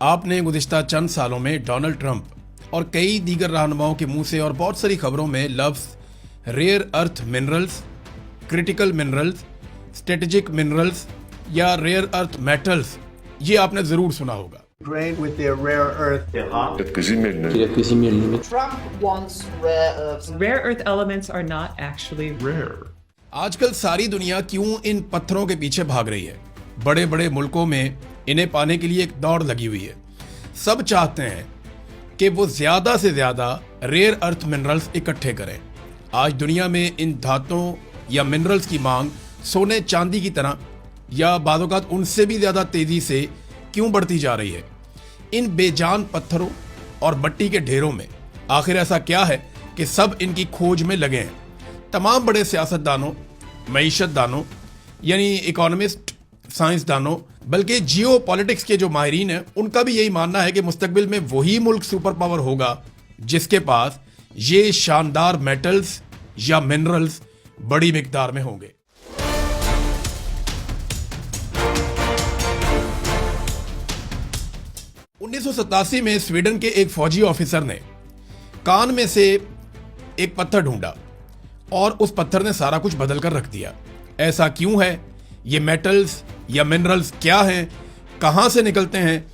आपने गुज़िश्ता चंद सालों में डोनाल्ड ट्रंप और कई दीगर रहनुमाओं के मुंह से और बहुत सारी खबरों में लफ्ज़ rare earth minerals, critical minerals, strategic minerals या रेयर अर्थ मेटल्स ये आपने ज़रूर सुना होगा। Grain with their rare earth. Trump wants rare earths. Rare earth elements are not actually rare. आजकल सारी दुनिया क्यों इन पत्थरों के पीछे भाग रही है? बड़े बड़े मुल्कों में इन्हें पाने के लिए एक दौड़ लगी हुई है। सब चाहते हैं कि वो ज्यादा से ज्यादा रेयर अर्थ मिनरल्स इकट्ठे करें। आज दुनिया में इन धातुओं या मिनरल्स की मांग सोने चांदी की तरह या बादौकात उनसे भी ज्यादा तेजी से क्यों बढ़ती जा रही है? इन बेजान पत्थरों और मट्टी के ढेरों में आखिर ऐसा क्या है कि सब इनकी खोज में लगे हैं? तमाम बड़े सियासतदानों, मईशतदानों यानी इकोनॉमिस्ट, साइंसदानों, बल्कि जियो पॉलिटिक्स के जो माहिरीन हैं उनका भी यही मानना है कि मुस्तकबिल में वही मुल्क सुपर पावर होगा जिसके पास ये शानदार मेटल्स या मिनरल्स बड़ी मिकदार में होंगे। उन्नीस में स्वीडन के एक फौजी ऑफिसर ने कान में से एक पत्थर ढूंढा और उस पत्थर ने सारा कुछ बदल कर रख दिया। ऐसा क्यों है? ये मेटल्स या मिनरल्स क्या हैं, कहां से निकलते हैं,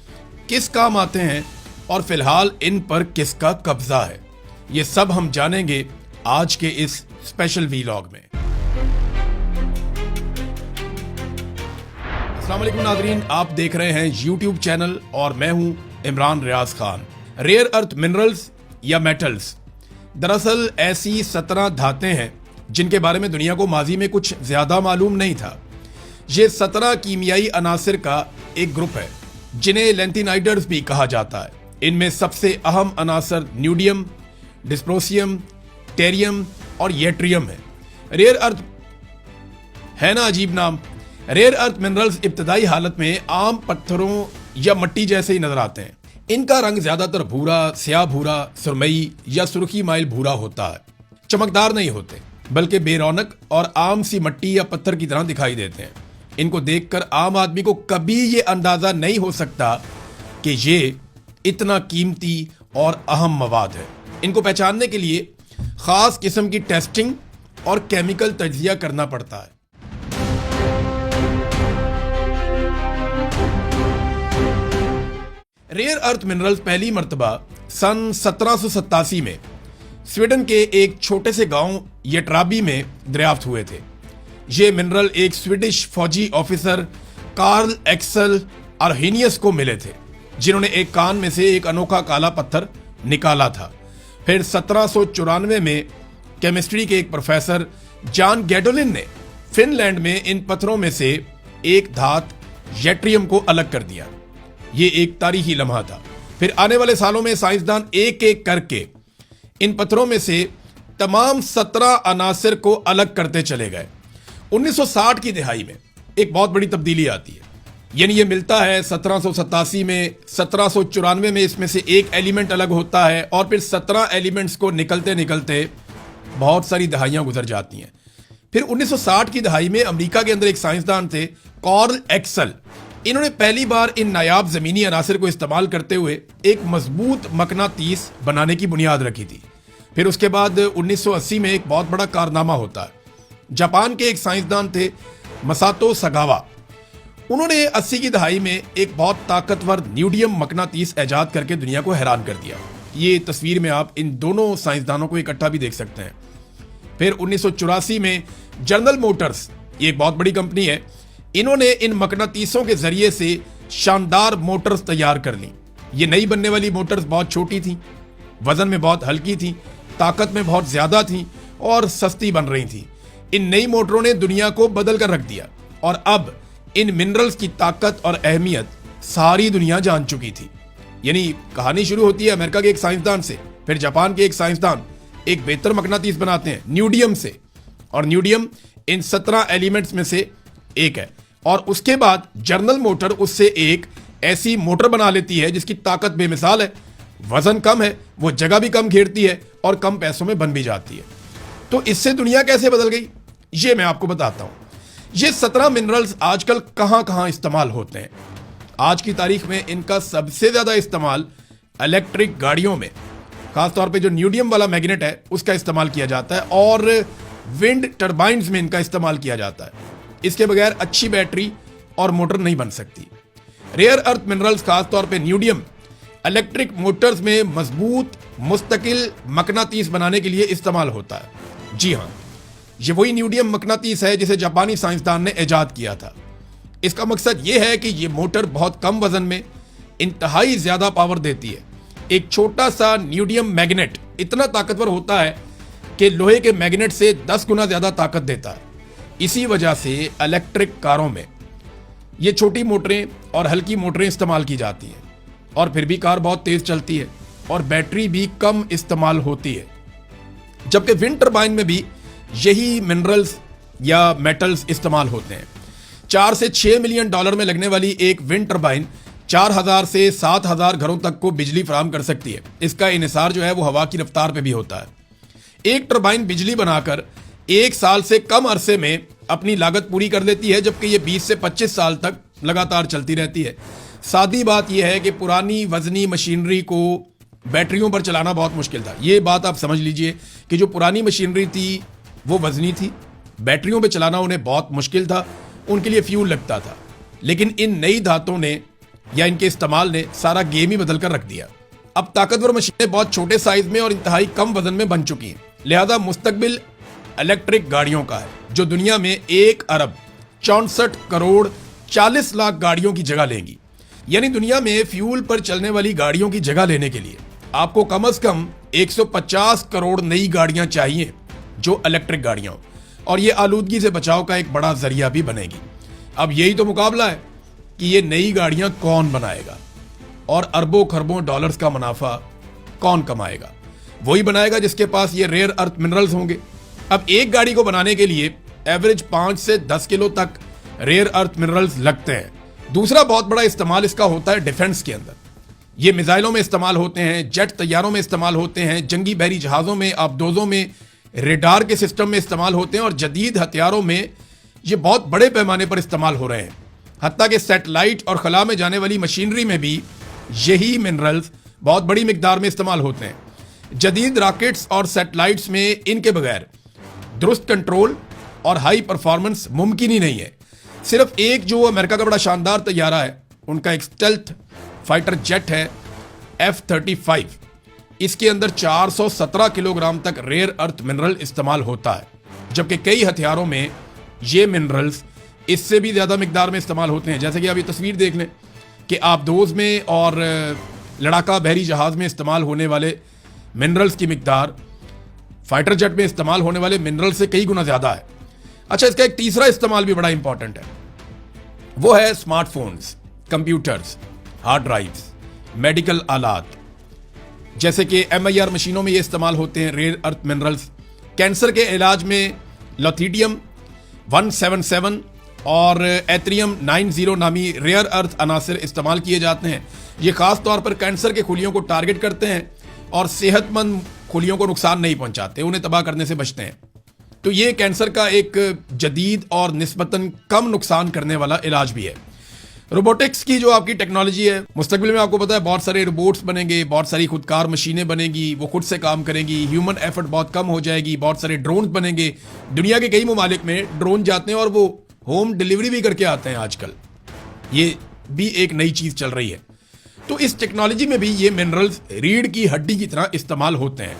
किस काम आते हैं और फिलहाल इन पर किसका कब्जा है, ये सब हम जानेंगे आज के इस स्पेशल वीलॉग में। अस्सलाम वालेकुम नाज़रीन, आप देख रहे हैं YouTube चैनल और मैं हूं Imran Riaz Khan. Rare earth minerals या मेटल्स दरअसल ऐसी 17 धातें हैं जिनके बारे में दुनिया को माजी में कुछ ज्यादा मालूम नहीं था। ये 17 कीमियाई अनासिर का एक ग्रुप है जिन्हें लेंथिनाइडर्स भी कहा जाता है। इनमें सबसे अहम अनासर न्यूडियम, डिस्प्रोसियम, टेरियम और येट्रियम है। रेयर अर्थ है ना अजीब नाम। रेयर अर्थ मिनरल्स इब्तदाई हालत में आम पत्थरों या मट्टी जैसे ही नजर आते हैं। इनका रंग ज्यादातर भूरा, स्याह भूरा, सुरमई या सुर्खी माइल भूरा होता है। चमकदार नहीं होते बल्कि बेरौनक और आम सी मट्टी या पत्थर की तरह दिखाई देते हैं। इनको देखकर आम आदमी को कभी ये अंदाजा नहीं हो सकता कि ये इतना कीमती और अहम मवाद है। इनको पहचानने के लिए खास किस्म की टेस्टिंग और केमिकल तज्जिया करना पड़ता है। रेयर अर्थ मिनरल्स पहली मर्तबा सन 1787 में स्वीडन के एक छोटे से गांव येट्राबी में दरियाफ्त हुए थे। ये मिनरल एक स्वीडिश फौजी ऑफिसर कार्ल एक्सल अर्हेनियस को मिले थे जिन्होंने एक कान में से एक अनोखा काला पत्थर निकाला था। फिर 1794 में केमिस्ट्री के एक प्रोफेसर जॉन गैडोलिन ने फिनलैंड में इन पत्थरों में से एक धात येट्रियम को अलग कर दिया। ये एक तारीखी लम्हा था। फिर आने वाले सालों में साइंसदान एक एक करके इन पत्थरों में से तमाम 17 अनासिर को अलग करते चले गए। 1960 की दिहाई में एक बहुत बड़ी तब्दीली आती है, यानी ये मिलता है 1787 में, 1794 में इसमें से एक एलिमेंट अलग होता है और फिर 17 एलिमेंट्स को निकलते निकलते बहुत सारी दहाइयां गुजर जाती हैं। फिर 1960 की दहाई में अमेरिका के अंदर एक साइंसदान थे कार्ल एक्सल। इन्होंने पहली बार इन नायाब जमीनी अनासिर को इस्तेमाल करते हुए एक मजबूत मकनातीस बनाने की बुनियाद रखी थी। फिर उसके बाद 1980 में एक बहुत बड़ा कारनामा होता है। जापान के एक साइंसदान थे मसातो सगावा। उन्होंने 80 की दहाई में एक बहुत ताकतवर न्यूडियम मकनातीस ऐजाद करके दुनिया को हैरान कर दिया। ये तस्वीर में आप इन दोनों साइंसदानों को इकट्ठा भी देख सकते हैं। फिर 1984 में जनरल मोटर्स, ये एक बहुत बड़ी कंपनी है, इन्होंने इन मकनातीसों के जरिए से शानदार मोटर्स तैयार कर ली। ये नई बनने वाली मोटर्स बहुत छोटी थी, वजन में बहुत हल्की थी, ताकत में बहुत ज्यादा थी और सस्ती बन रही थी। इन नई मोटरों ने दुनिया को बदल कर रख दिया और अब इन मिनरल्स की ताकत और अहमियत सारी दुनिया जान चुकी थी। यानी कहानी शुरू होती है अमेरिका के एक साइंसदान से, फिर जापान के एक साइंसदान एक बेहतर मकनातीस बनाते हैं न्यूडियम से, और न्यूडियम इन 17 एलिमेंट्स में से एक है। और उसके बाद जनरल मोटर उससे एक ऐसी मोटर बना लेती है जिसकी ताकत बेमिसाल है, वजन कम है, वो जगह भी कम घेरती है और कम पैसों में बन भी जाती है। तो इससे दुनिया कैसे बदल गई ये मैं आपको बताता हूं। ये 17 मिनरल्स आजकल कहां कहां इस्तेमाल होते हैं। आज की तारीख में इनका सबसे ज्यादा इस्तेमाल इलेक्ट्रिक गाड़ियों में, खासतौर पे जो न्यूडियम वाला मैग्नेट है उसका इस्तेमाल किया जाता है, और विंड टर्बाइन्स में इनका इस्तेमाल किया जाता है। इसके बगैर अच्छी बैटरी और मोटर नहीं बन सकती। रेयर अर्थ मिनरल्स, खासतौर पे न्यूडियम, इलेक्ट्रिक मोटर्स में मजबूत मुस्तकिल मकनातीस बनाने के लिए इस्तेमाल होता है। जी हाँ, ये वही न्यूडियम मकनातीस है जिसे जापानी साइंसदान ने इजाद किया था। इसका मकसद ये है कि ये मोटर बहुत कम वजन में इंतहाई ज्यादा पावर देती है। एक छोटा सा न्यूडियम मैग्नेट इतना ताकतवर होता है कि लोहे के मैग्नेट से 10 गुना ज्यादा ताकत देता है। इसी वजह से इलेक्ट्रिक कारों में ये छोटी मोटरें और हल्की मोटरें इस्तेमाल की जाती हैं, और फिर भी कार बहुत तेज चलती है और बैटरी भी कम इस्तेमाल होती है। जबकि विंड टर्बाइन में भी यही मिनरल्स या मेटल्स इस्तेमाल होते हैं। 4 से 6 मिलियन डॉलर में लगने वाली एक विंड टर्बाइन 4000 से 7000 घरों तक को बिजली फराहम कर सकती है। इसका इन्हिसार जो है वो हवा की रफ्तार पे भी होता है। एक टर्बाइन बिजली बनाकर 1 साल से कम अरसे में अपनी लागत पूरी कर लेती है, जबकि ये 20 से 25 साल तक लगातार चलती रहती है। सादी बात यह है कि पुरानी वजनी मशीनरी को बैटरियों पर चलाना बहुत मुश्किल था। ये बात आप समझ लीजिए कि जो पुरानी मशीनरी थी वो वजनी थी, बैटरियों पर चलाना उन्हें बहुत मुश्किल था, उनके लिए फ्यूल लगता था। लेकिन इन नई धातों ने या इनके इस्तेमाल ने सारा गेम ही बदल कर रख दिया। अब ताकतवर मशीनें बहुत छोटे साइज में और इंतहाई कम वजन में बन चुकी हैं। लिहाजा मुस्तकबिल इलेक्ट्रिक गाड़ियों का है, जो दुनिया में 1 अरब 64 करोड़ 40 लाख गाड़ियों की जगह लेंगी। यानी दुनिया में फ्यूल पर चलने वाली गाड़ियों की जगह लेने के लिए आपको कम से कम 150 करोड़ नई गाड़ियां चाहिए जो इलेक्ट्रिक गाड़ियां हो, और ये आलूदगी से बचाव का एक बड़ा जरिया भी बनेगी। अब यही तो मुकाबला है कि ये नई गाड़ियां कौन बनाएगा और अरबों खरबों डॉलर्स का मुनाफा कौन कमाएगा। वही बनाएगा जिसके पास ये रेयर अर्थ मिनरल्स होंगे। अब एक गाड़ी को बनाने के लिए एवरेज 5 से 10 किलो तक रेयर अर्थ मिनरल्स लगते हैं। दूसरा बहुत बड़ा इस्तेमाल इसका होता है डिफेंस के अंदर। ये मिसाइलों में इस्तेमाल होते हैं, जेट तैयारों में इस्तेमाल होते हैं, जंगी बहरी जहाज़ों में, आबदोजों में, रेडार के सिस्टम में इस्तेमाल होते हैं, और जदीद हथियारों में ये बहुत बड़े पैमाने पर इस्तेमाल हो रहे हैं। हत्ता कि सैटेलाइट और खला में जाने वाली मशीनरी में भी यही मिनरल्स बहुत बड़ी मिकदार में इस्तेमाल होते हैं। जदीद रॉकेट्स और सैटेलाइट्स में इनके बगैर दुरुस्त कंट्रोल और हाई परफॉर्मेंस मुमकिन ही नहीं है। सिर्फ एक जो अमेरिका का बड़ा शानदार तैयारा है, उनका एक स्टेल्थ फाइटर जेट है F-35, इसके अंदर 417 किलोग्राम तक रेयर अर्थ मिनरल इस्तेमाल होता है, जबकि कई हथियारों में ये मिनरल्स इससे भी ज़्यादा मिकदार में इस्तेमाल होते हैं। जैसे कि आप ये तस्वीर देख लें कि आबदोज में और लड़ाका बहरी जहाज़ में इस्तेमाल होने वाले मिनरल्स की मिकदार फाइटर जेट में इस्तेमाल होने वाले मिनरल से कई गुना ज़्यादा है। अच्छा, इसका एक तीसरा इस्तेमाल भी बड़ा इंपॉर्टेंट है, वो है smartphones, computers, hard drives, medical आलात। जैसे कि MIR मशीनों में ये इस्तेमाल होते हैं रेयर अर्थ मिनरल्स। कैंसर के इलाज में लॉथिडियम 177 और एथरियम 90 नामी रेयर अर्थ अनासर इस्तेमाल किए जाते हैं। ये खास तौर पर कैंसर के खुलियों को टारगेट करते हैं और सेहतमंद खुलियों को नुकसान नहीं पहुंचाते, उन्हें तबाह करने से बचते हैं। तो ये कैंसर का एक जदीद और निस्बतन कम नुकसान करने वाला इलाज भी है। रोबोटिक्स की जो आपकी टेक्नोलॉजी है, मुस्तकबिल में आपको पता है बहुत सारे रोबोट्स बनेंगे, बहुत सारी खुदकार मशीनें बनेगी, वो खुद से काम करेंगी, ह्यूमन एफर्ट बहुत कम हो जाएगी, बहुत सारे ड्रोन बनेंगे। दुनिया के कई ममालिक में ड्रोन जाते हैं और वो होम डिलीवरी भी करके आते हैं आजकल। ये भी एक नई चीज चल रही है। तो इस टेक्नोलॉजी में भी ये मिनरल्स रीढ़ की हड्डी की तरह इस्तेमाल होते हैं।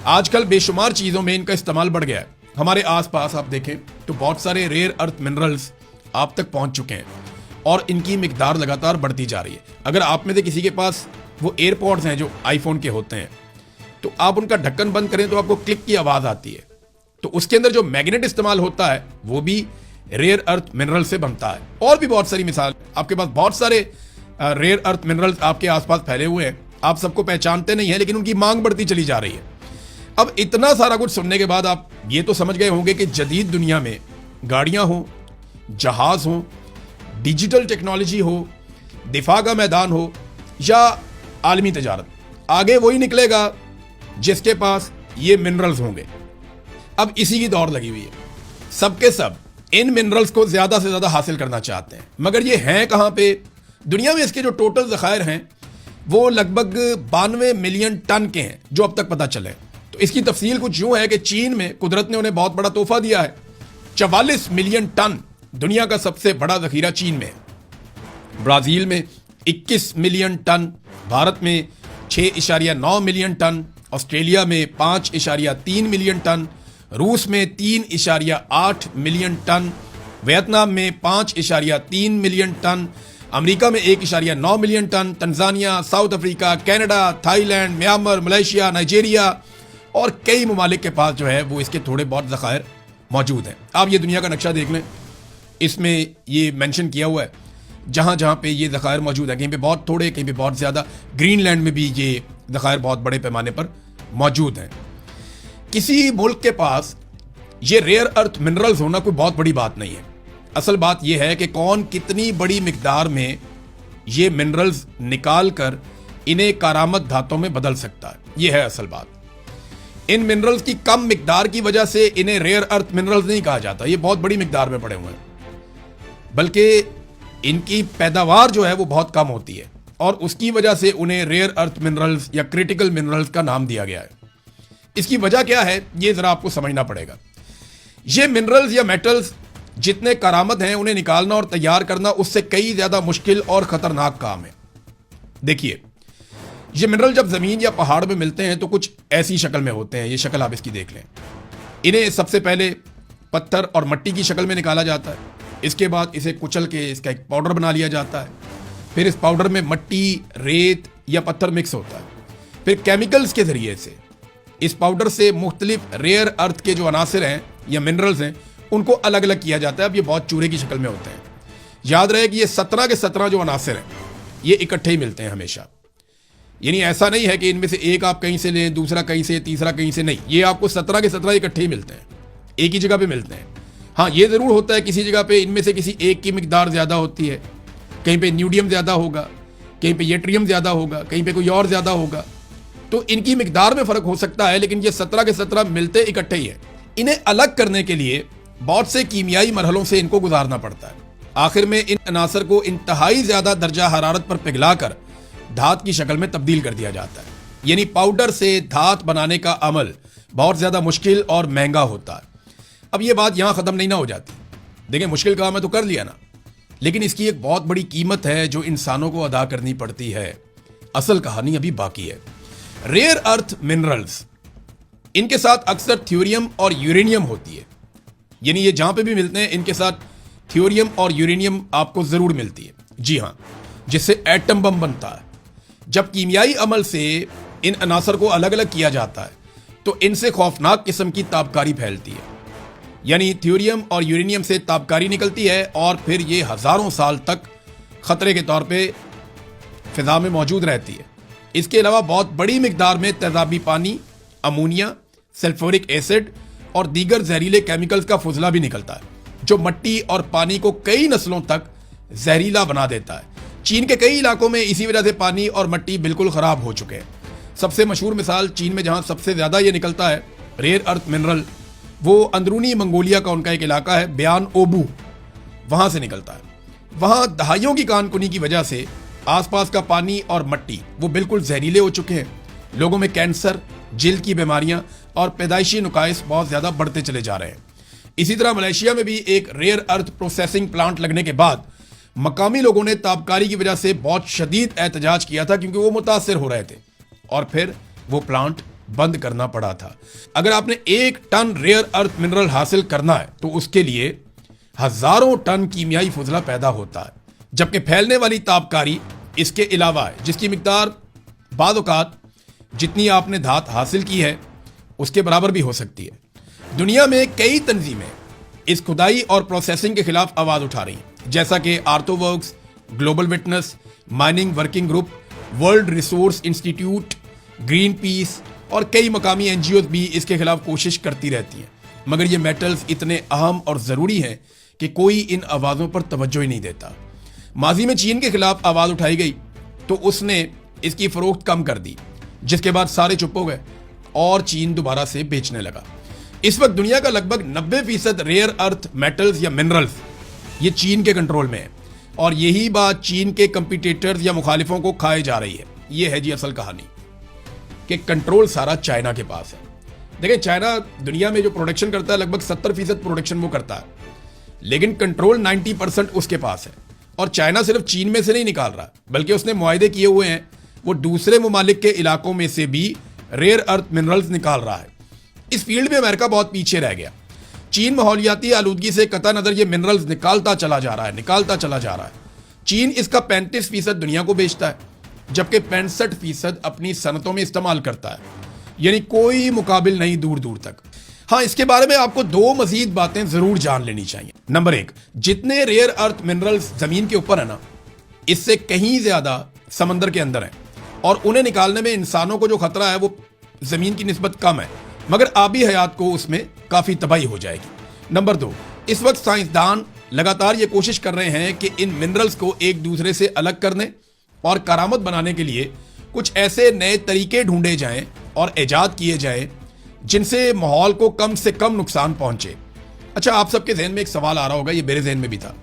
आजकल बेशुमार चीजों में इनका इस्तेमाल बढ़ गया है। हमारे आसपास आप देखें तो बहुत सारे रेयर अर्थ मिनरल्स आप तक पहुंच चुके हैं और इनकी मिकदार लगातार बढ़ती जा रही है। अगर आप में से किसी के पास वो एयरपॉड्स हैं जो आईफोन के होते हैं, तो आप उनका ढक्कन बंद करें तो आपको क्लिक की आवाज आती है। तो उसके अंदर जो मैग्नेट इस्तेमाल होता है वो भी रेयर अर्थ मिनरल से बनता है। और भी बहुत सारी मिसाल, आपके पास बहुत सारे रेयर अर्थ मिनरल्स आपके आसपास फैले हुए हैं, आप सबको पहचानते नहीं है, लेकिन उनकी मांग बढ़ती चली जा रही है। अब इतना सारा कुछ सुनने के बाद आप ये तो समझ गए होंगे कि जदीद दुनिया में गाड़ियां हो, जहाज हो, डिजिटल टेक्नोलॉजी हो, दिफा का मैदान हो या आलमी तजारत, आगे वही निकलेगा जिसके पास ये मिनरल्स होंगे। अब इसी की दौड़ लगी हुई है। सबके सब इन मिनरल्स को ज्यादा से ज्यादा हासिल करना चाहते हैं, मगर ये हैं कहां पे, दुनिया में इसके जो टोटल ज़खायर हैं वो लगभग 92 मिलियन टन के हैं जो अब तक पता चले। तो इसकी तफसील कुछ यूं है कि चीन में कुदरत ने उन्हें बहुत बड़ा तोहफा दिया है। 44 मिलियन टन दुनिया का सबसे बड़ा जखीरा चीन में है। ब्राजील में 21 मिलियन टन, भारत में 6.9 मिलियन टन, ऑस्ट्रेलिया में 5.3 मिलियन टन, रूस में 3.8 मिलियन टन, वियतनाम में 5.3 मिलियन टन, अमेरिका में 1.9 million ton, Tanzania, South Africa, Canada, Thailand, Myanmar, Malaysia, Nigeria और कई ममालिक के पास जो है वो इसके थोड़े बहुत ज़खायर मौजूद हैं। आप ये दुनिया का नक्शा देख लें, इसमें ये मेंशन किया हुआ है जहाँ जहाँ पे ये ज़खायर मौजूद है। कहीं पे बहुत थोड़े, कहीं पे बहुत ज़्यादा। ग्रीनलैंड में भी ये ज़खायर बहुत बड़े पैमाने पर मौजूद हैं। किसी मुल्क के पास ये रेयर अर्थ मिनरल्स होना कोई बहुत बड़ी बात नहीं है। असल बात यह है कि कौन कितनी बड़ी मिकदार में ये मिनरल्स निकाल कर इन्हें कारामद धातों में बदल सकता है, यह है असल बात। इन मिनरल्स की कम मिकदार की वजह से इन्हें रेयर अर्थ मिनरल्स नहीं कहा जाता, ये बहुत बड़ी मिकदार में पड़े हुए हैं, बल्कि इनकी पैदावार जो है वो बहुत कम होती है और उसकी वजह से उन्हें रेयर अर्थ मिनरल्स या क्रिटिकल मिनरल्स का नाम दिया गया है। इसकी वजह क्या है ये जरा आपको समझना पड़ेगा। ये मिनरल्स या मेटल्स जितने करामद हैं उन्हें निकालना और तैयार करना उससे कई ज्यादा मुश्किल और खतरनाक काम है। देखिए, ये मिनरल जब जमीन या पहाड़ में मिलते हैं तो कुछ ऐसी शक्ल में होते हैं। ये शक्ल आप इसकी देख लें। इन्हें सबसे पहले पत्थर और मिट्टी की शक्ल में निकाला जाता है। इसके बाद इसे कुचल के इसका एक पाउडर बना लिया जाता है। फिर इस पाउडर में मिट्टी, रेत या पत्थर मिक्स होता है। फिर केमिकल्स के जरिए से इस पाउडर से मुख्तलिफ रेयर अर्थ के जो अनासिर हैं या मिनरल्स हैं उनको अलग अलग किया जाता है। अब ये बहुत चूरे की शक्ल में होते हैं। याद रहे कि ये 17 के 17 जो अनासिर हैं ये इकट्ठे ही मिलते हैं हमेशा। यानी ऐसा नहीं है कि इनमें से एक आप कहीं से लें, दूसरा कहीं से, तीसरा कहीं से, नहीं, ये आपको 17 के 17 इकट्ठे ही मिलते हैं, एक ही जगह पे मिलते हैं। हाँ, ये जरूर होता है किसी जगह पे इनमें से किसी एक की मिकदार ज्यादा होती है, कहीं पे न्यूडियम ज्यादा होगा, कहीं पे येट्रियम ज्यादा होगा, कहीं पे कोई और ज्यादा होगा, तो इनकी मिकदार में फर्क हो सकता है, लेकिन ये 17 के 17 मिलते इकट्ठे ही है। इन्हें अलग करने के लिए बहुत से कीमियाई मरहलों से इनको गुजारना पड़ता है। आखिर में इन अनासर को इंतहाई ज्यादा दर्जा हरारत पर पिघलाकर धात की शक्ल में तब्दील कर दिया जाता है। यानी पाउडर से धात बनाने का अमल बहुत ज्यादा मुश्किल और महंगा होता है। अब ये बात यहां खत्म नहीं ना हो जाती। देखें, मुश्किल काम है तो कर लिया ना, लेकिन इसकी एक बहुत बड़ी कीमत है जो इंसानों को अदा करनी पड़ती है। असल कहानी अभी बाकी है। रेयर अर्थ मिनरल्स, इनके साथ अक्सर थ्योरियम और यूरेनियम होती है। यानी ये जहां पे भी मिलते हैं इनके साथ थ्योरियम और यूरेनियम आपको जरूर मिलती है। जी हां, जिससे एटम बम बनता है। जब कीमियाई अमल से इन अनासर को अलग अलग किया जाता है तो इनसे खौफनाक किस्म की ताबकारी फैलती है। यानी थ्योरियम और यूरेनियम से ताबकारी निकलती है और फिर ये हजारों साल तक खतरे के तौर पे फिजा में मौजूद रहती है। इसके अलावा बहुत बड़ी मिकदार में तेजाबी पानी, अमोनिया, सल्फ्यूरिक एसिड और दीगर जहरीले केमिकल्स का फुजला भी निकलता है जो मिट्टी और पानी को कई नस्लों तक जहरीला बना देता है। चीन के कई इलाकों में इसी वजह से पानी और मिट्टी बिल्कुल खराब हो चुके हैं। सबसे मशहूर मिसाल चीन में जहां सबसे ज्यादा ये निकलता है रेयर अर्थ मिनरल, वो अंदरूनी मंगोलिया का उनका एक इलाका है, बयान ओबू, वहां से निकलता है। वहां दहाइयों की कानकुनी की वजह से आसपास का पानी और मिट्टी वो बिल्कुल जहरीले हो चुके हैं। लोगों में कैंसर, जिल्द की बीमारियां और पैदाइशी नुकाइस बहुत ज्यादा बढ़ते चले जा रहे हैं। इसी तरह मलेशिया में भी एक रेयर अर्थ प्रोसेसिंग प्लांट लगने के बाद मकामी लोगों ने ताबकारी की वजह से बहुत शदीद एहतजाज किया था क्योंकि वो मुतासिर हो रहे थे और फिर वो प्लांट बंद करना पड़ा था। अगर आपने 1 टन रेयर अर्थ मिनरल हासिल करना है तो उसके लिए हजारों टन कीमियाई फुजला पैदा होता है, जबकि फैलने वाली ताबकारी इसके अलावा है जिसकी मिकदार बाद औकात जितनी आपने धात हासिल की है उसके बराबर भी हो सकती है। दुनिया में कई तंजीमें इस खुदाई और प्रोसेसिंग के खिलाफ आवाज उठा रही हैं, जैसा कि Earthworks, Global Witness, Mining Working Group, World Resource Institute, Greenpeace और कई मकामी एनजीओ भी इसके खिलाफ कोशिश करती रहती हैं। मगर ये मेटल्स इतने अहम और ज़रूरी हैं कि कोई इन आवाज़ों पर तवज्जो ही नहीं देता। माजी में चीन के खिलाफ आवाज़ उठाई गई तो उसने इसकी फ़रोख्त कम कर दी, जिसके बाद सारे चुप हो गए और चीन दोबारा से बेचने लगा। इस वक्त दुनिया का लगभग 90% रेयर अर्थ मेटल्स या मिनरल्स ये चीन के कंट्रोल में है। और यही बात चीन के कंपटीटर्स या मुखालिफों को खाए जा रही है। ये है जी असल कहानी कि कंट्रोल सारा चाइना के पास है। देखिए, चाइना दुनिया में जो प्रोडक्शन करता है लगभग 70% प्रोडक्शन वो करता है, लेकिन कंट्रोल 90% उसके पास है। और चाइना सिर्फ चीन में से नहीं निकाल रहा, बल्कि उसने मुआहदे किए हुए हैं वो दूसरे ममालिक के इलाकों में से भी रेयर अर्थ मिनरल्स निकाल रहा है। इस फील्ड में अमेरिका बहुत पीछे रह गया। चीन माहौलियाती आलूदगी से कतई नजर ये मिनरल्स निकालता चला जा रहा है। चीन इसका 35% दुनिया को बेचता है, जबकि 65% अपनी सनतों में इस्तेमाल करता है, यानी कोई मुकाबिल नहीं दूर दूर तक। हाँ, इसके बारे में आपको 2 मजीद बातें जरूर जान लेनी चाहिए। नंबर 1, जितने रेयर अर्थ मिनरल्स जमीन के ऊपर है ना, इससे कहीं ज्यादा समंदर के अंदर है, और उन्हें निकालने में इंसानों को जो खतरा है वो जमीन की निस्बत कम है, मगर आबी हयात को उसमें काफी तबाही हो जाएगी। नंबर 2, इस वक्त साइंसदान लगातार ये कोशिश कर रहे हैं कि इन मिनरल्स को एक दूसरे से अलग करने और करामत बनाने के लिए कुछ ऐसे नए तरीके ढूंढे जाएं और ईजाद किए जाएं जिनसे माहौल को कम से कम नुकसान पहुंचे। अच्छा, आप सबके जहन में एक सवाल आ रहा होगा, ये मेरे जहन में भी था,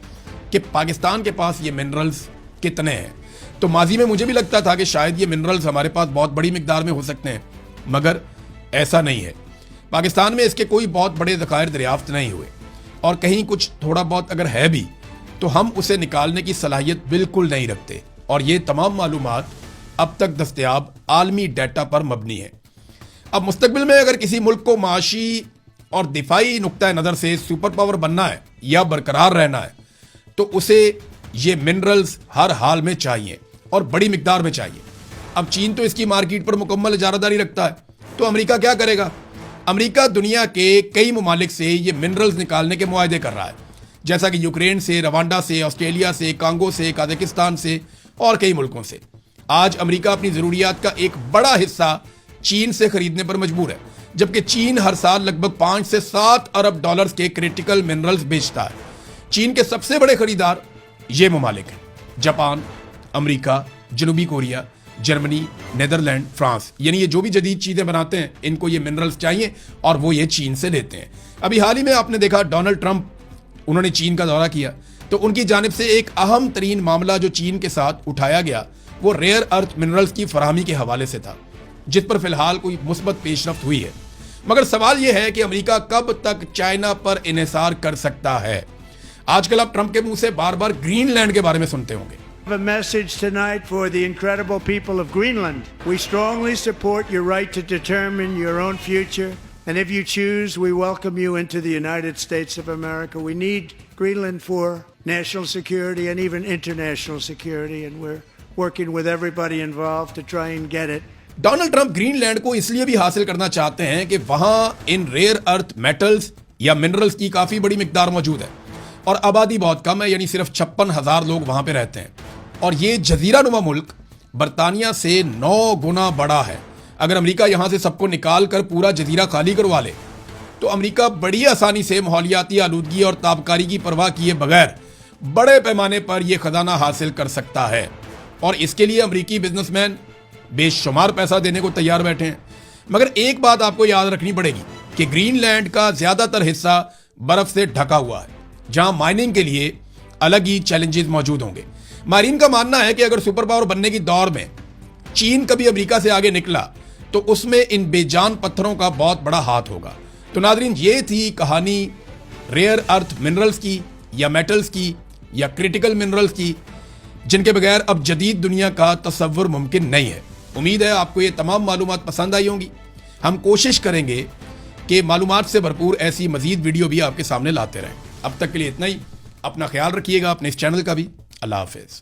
कि पाकिस्तान के पास ये मिनरल्स कितने हैं। तो माजी में मुझे भी लगता था कि शायद ये मिनरल्स हमारे पास बहुत बड़ी मिकदार में हो सकते हैं, मगर ऐसा नहीं है। पाकिस्तान में इसके कोई बहुत बड़े ज़खायर दरियाफ्त नहीं हुए, और कहीं कुछ थोड़ा बहुत अगर है भी तो हम उसे निकालने की सलाहियत बिल्कुल नहीं रखते, और ये तमाम मालूमात अब तक दस्तयाब आलमी डाटा पर मबनी है। अब मुस्तकबिल में अगर किसी मुल्क को माशी और दिफाई नुक्ता नज़र से सुपर पावर बनना है या बरकरार रहना है, तो उसे ये मिनरल्स हर हाल में चाहिए और बड़ी मिकदार में चाहिए। अब चीन तो इसकी मार्केट पर मुकम्मल इजारादारी रखता है, तो अमेरिका क्या करेगा? अमेरिका दुनिया के कई ममालिक से ये मिनरल्स निकालने के मुआहदे कर रहा है, जैसा कि यूक्रेन से, रवांडा से, ऑस्ट्रेलिया से, कांगो से, कजाकिस्तान से और कई मुल्कों से। आज अमेरिका अपनी ज़रूरियात का एक बड़ा हिस्सा चीन से खरीदने पर मजबूर है, जबकि चीन हर साल लगभग 5 से 7 अरब डॉलर्स के क्रिटिकल मिनरल्स बेचता है। चीन के सबसे बड़े खरीदार ये ममालिक हैं: जापान, अमेरिका, जनूबी कोरिया, जर्मनी, नीदरलैंड, फ्रांस। यानी ये जो भी जदीद चीज़ें बनाते हैं, इनको ये मिनरल्स चाहिए और वो ये चीन से लेते हैं। अभी हाल ही में आपने देखा डोनाल्ड ट्रंप, उन्होंने चीन का दौरा किया, तो उनकी जानिब से एक अहम तरीन मामला जो चीन के साथ उठाया गया वो रेयर अर्थ मिनरल्स की फराहमी के हवाले से था, जिस पर फिलहाल कोई मुस्बत पेशरफ्त हुई है। मगर सवाल यह है कि अमेरिका कब तक चाइना पर इन्हिसार कर सकता है। आजकल आप ट्रंप के मुंह से बार बार ग्रीनलैंड के बारे में सुनते होंगे। A message tonight for the incredible people of Greenland. We strongly support your right to determine your own future, and if you choose, we welcome you into the United States of America. We need Greenland for national security and even international security, and we're working with everybody involved to try and get it. Donald Trump Greenland को इसलिए भी हासिल करना चाहते हैं कि वहां इन rare earth metals या मिनरल्स की काफी बड़ी मिकदार मौजूद है, और आबादी बहुत कम है, यानी सिर्फ 56,000 लोग वहां पे रहते हैं। और ये जजीरा नुमा मुल्क बरतानिया से 9 गुना बड़ा है। अगर अमेरिका यहां से सबको निकाल कर पूरा जजीरा खाली करवा ले, तो अमेरिका बड़ी आसानी से माहौलियाती आलूदगी और ताबकारी की परवाह किए बगैर बड़े पैमाने पर यह खजाना हासिल कर सकता है। और इसके लिए अमेरिकी बिजनेसमैन बेशुमार पैसा देने को तैयार बैठे हैं। मगर एक बात आपको याद रखनी पड़ेगी कि ग्रीनलैंड का ज्यादातर हिस्सा बर्फ से ढका हुआ है, जहां माइनिंग के लिए अलग ही चैलेंजेस मौजूद होंगे। माहिरीन का मानना है कि अगर सुपर पावर बनने की दौर में चीन कभी अमेरिका से आगे निकला, तो उसमें इन बेजान पत्थरों का बहुत बड़ा हाथ होगा। तो नादरीन, ये थी कहानी रेयर अर्थ मिनरल्स की या मेटल्स की या क्रिटिकल मिनरल्स की, जिनके बगैर अब जदीद दुनिया का तसव्वुर मुमकिन नहीं है। उम्मीद है आपको ये तमाम मालूमात पसंद आई होंगी। हम कोशिश करेंगे कि मालूमात से भरपूर ऐसी मजीद वीडियो भी आपके सामने लाते रहें। अब तक के लिए इतना ही। अपना ख्याल रखिएगा, अपने इस चैनल का भी। अल्लाह हाफिज़।